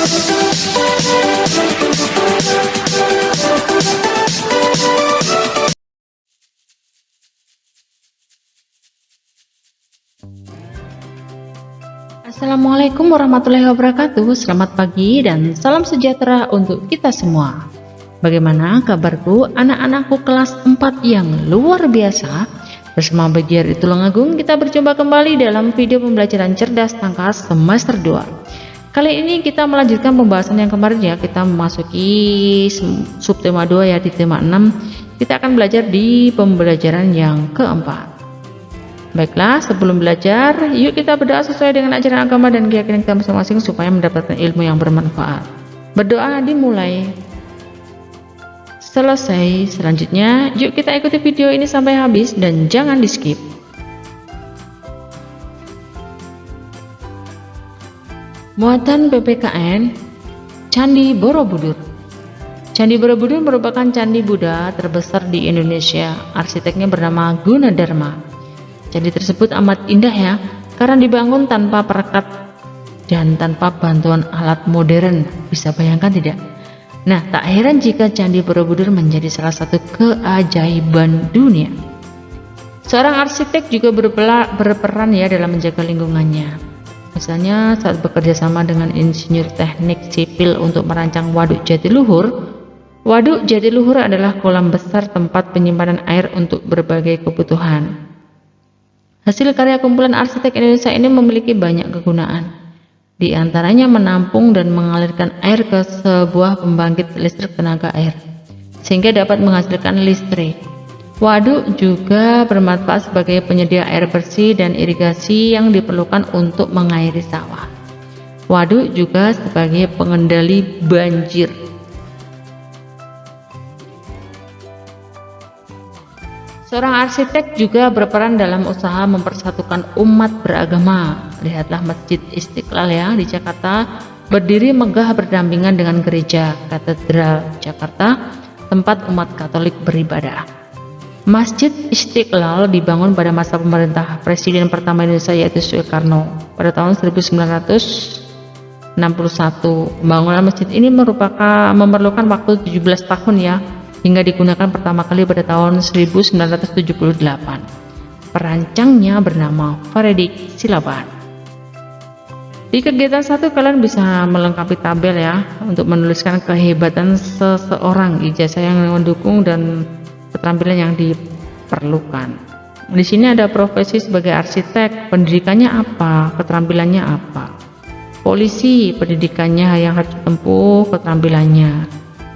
Assalamualaikum warahmatullahi wabarakatuh. Selamat pagi dan salam sejahtera untuk kita semua. Bagaimana kabarku anak-anakku kelas 4 yang luar biasa? Bersama Bagiar Tulungagung kita berjumpa kembali dalam video pembelajaran cerdas tangkas semester 2. Kali ini kita melanjutkan pembahasan yang kemarin ya. Kita memasuki subtema 2 ya, di tema 6. Kita akan belajar di pembelajaran yang keempat. Baiklah, sebelum belajar, yuk kita berdoa sesuai dengan ajaran agama dan keyakinan kita masing-masing supaya mendapatkan ilmu yang bermanfaat. Berdoa dimulai. Selesai. Selanjutnya, yuk kita ikuti video ini sampai habis dan jangan di-skip. Muatan PPKN Candi Borobudur. Candi Borobudur merupakan candi Buddha terbesar di Indonesia. Arsiteknya bernama Gunadarma. Candi tersebut amat indah ya, karena dibangun tanpa perekat dan tanpa bantuan alat modern. Bisa bayangkan tidak? Nah, tak heran jika Candi Borobudur menjadi salah satu keajaiban dunia. Seorang arsitek juga berperan ya dalam menjaga lingkungannya. Misalnya saat bekerja sama dengan insinyur teknik sipil untuk merancang Waduk Jatiluhur. Waduk Jatiluhur adalah kolam besar tempat penyimpanan air untuk berbagai kebutuhan. Hasil karya kumpulan arsitek Indonesia ini memiliki banyak kegunaan. Di antaranya menampung dan mengalirkan air ke sebuah pembangkit listrik tenaga air, sehingga dapat menghasilkan listrik. Waduk juga bermanfaat sebagai penyedia air bersih dan irigasi yang diperlukan untuk mengairi sawah. Waduk juga sebagai pengendali banjir. Seorang arsitek juga berperan dalam usaha mempersatukan umat beragama. Lihatlah Masjid Istiqlal ya di Jakarta, berdiri megah berdampingan dengan gereja Katedral Jakarta, tempat umat Katolik beribadah. Masjid Istiqlal dibangun pada masa pemerintah Presiden pertama Indonesia yaitu Soekarno pada tahun 1961. Pembangunan masjid ini memerlukan waktu 17 tahun ya, hingga digunakan pertama kali pada tahun 1978. Perancangnya bernama Fredrik Silaban. Di kegiatan 1 kalian bisa melengkapi tabel ya untuk menuliskan kehebatan seseorang, ijazah yang mendukung dan keterampilan yang diperlukan. Di sini ada profesi sebagai arsitek, pendidikannya apa, keterampilannya apa. Polisi, pendidikannya yang harus ditempuh, keterampilannya.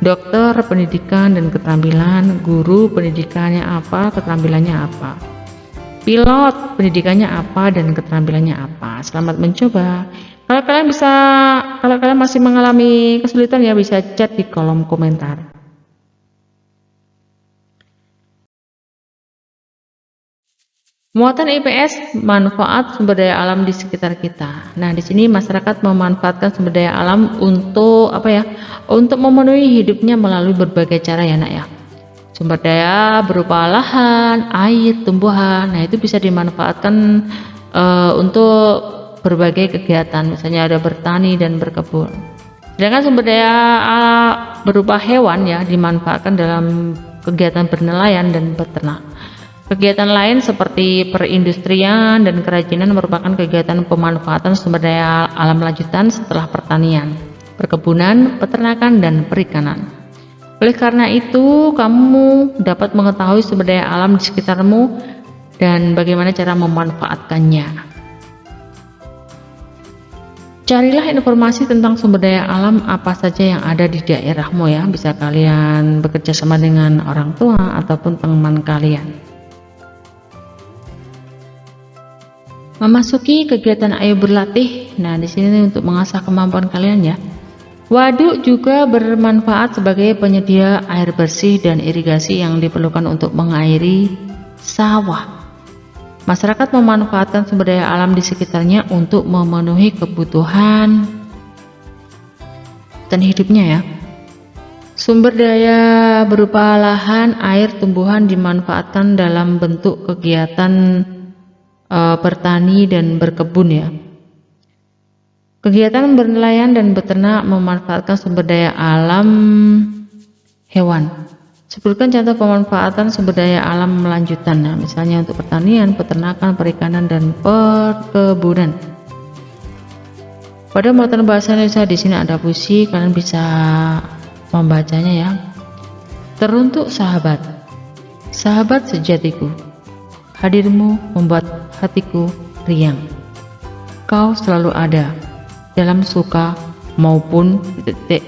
Dokter, pendidikan dan keterampilan. Guru, pendidikannya apa, keterampilannya apa. Pilot, pendidikannya apa dan keterampilannya apa. Selamat mencoba. Kalau kalian masih mengalami kesulitan ya, bisa chat di kolom komentar. Muatan IPS, manfaat sumber daya alam di sekitar kita. Nah, di sini masyarakat memanfaatkan sumber daya alam untuk apa ya? Untuk memenuhi hidupnya melalui berbagai cara ya, Nak ya. Sumber daya berupa lahan, air, tumbuhan. Nah, itu bisa dimanfaatkan untuk berbagai kegiatan. Misalnya ada bertani dan berkebun. Sedangkan sumber daya berupa hewan ya dimanfaatkan dalam kegiatan bernelayan dan beternak. Kegiatan lain seperti perindustrian dan kerajinan merupakan kegiatan pemanfaatan sumber daya alam lanjutan setelah pertanian, perkebunan, peternakan, dan perikanan. Oleh karena itu, kamu dapat mengetahui sumber daya alam di sekitarmu dan bagaimana cara memanfaatkannya. Carilah informasi tentang sumber daya alam apa saja yang ada di daerahmu ya. Bisa kalian bekerja sama dengan orang tua ataupun teman kalian. Memasuki kegiatan ayo berlatih. Nah, di sini untuk mengasah kemampuan kalian ya. Waduk juga bermanfaat sebagai penyedia air bersih dan irigasi yang diperlukan untuk mengairi sawah. Masyarakat memanfaatkan sumber daya alam di sekitarnya untuk memenuhi kebutuhan dan hidupnya ya. Sumber daya berupa lahan, air, tumbuhan dimanfaatkan dalam bentuk kegiatan bertani dan berkebun ya. Kegiatan bernelayan dan beternak memanfaatkan sumber daya alam hewan. Sebutkan contoh pemanfaatan sumber daya alam lanjutan. Nah, misalnya untuk pertanian, peternakan, perikanan, dan perkebunan. Pada muatan bahasa Indonesia di sini ada puisi, kalian bisa membacanya ya. Teruntuk sahabat, sahabat sejatiku, hadirmu membuat hatiku riang. Kau selalu ada dalam suka maupun titik-titik.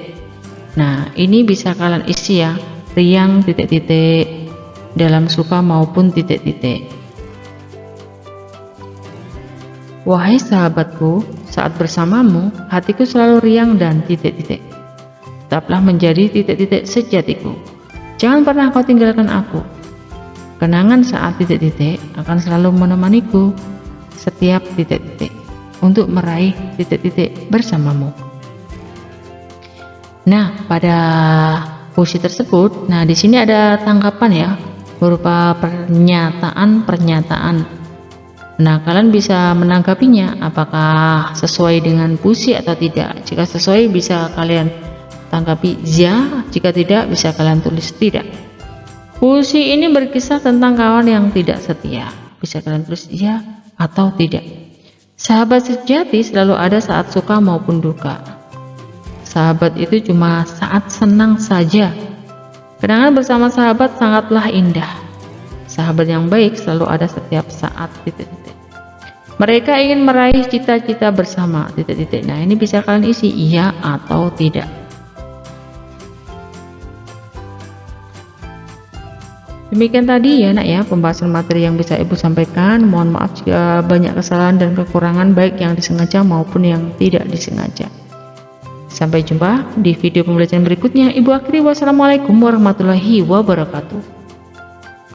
Nah, ini bisa kalian isi ya, riang titik-titik, dalam suka maupun titik-titik. Wahai sahabatku, saat bersamamu, hatiku selalu riang dan titik-titik. Tetaplah menjadi titik-titik sejatiku. Jangan pernah kau tinggalkan aku. Kenangan saat titik-titik akan selalu menemaniku setiap titik-titik untuk meraih titik-titik bersamamu. Nah, pada puisi tersebut, di sini ada tanggapan ya, berupa pernyataan-pernyataan. Nah, kalian bisa menanggapinya apakah sesuai dengan puisi atau tidak. Jika sesuai bisa kalian tanggapi ya, jika tidak bisa kalian tulis tidak. Puisi ini berkisah tentang kawan yang tidak setia. Bisa kalian tulis ya atau tidak. Sahabat sejati selalu ada saat suka maupun duka. Sahabat itu cuma saat senang saja. Kenangan bersama sahabat sangatlah indah. Sahabat yang baik selalu ada setiap saat titik-titik. Mereka ingin meraih cita-cita bersama titik-titik. Nah, ini bisa kalian isi iya atau tidak. Demikian tadi ya nak ya, pembahasan materi yang bisa ibu sampaikan. Mohon maaf jika banyak kesalahan dan kekurangan baik yang disengaja maupun yang tidak disengaja. Sampai jumpa di video pembelajaran berikutnya. Ibu akhiri, wassalamualaikum warahmatullahi wabarakatuh.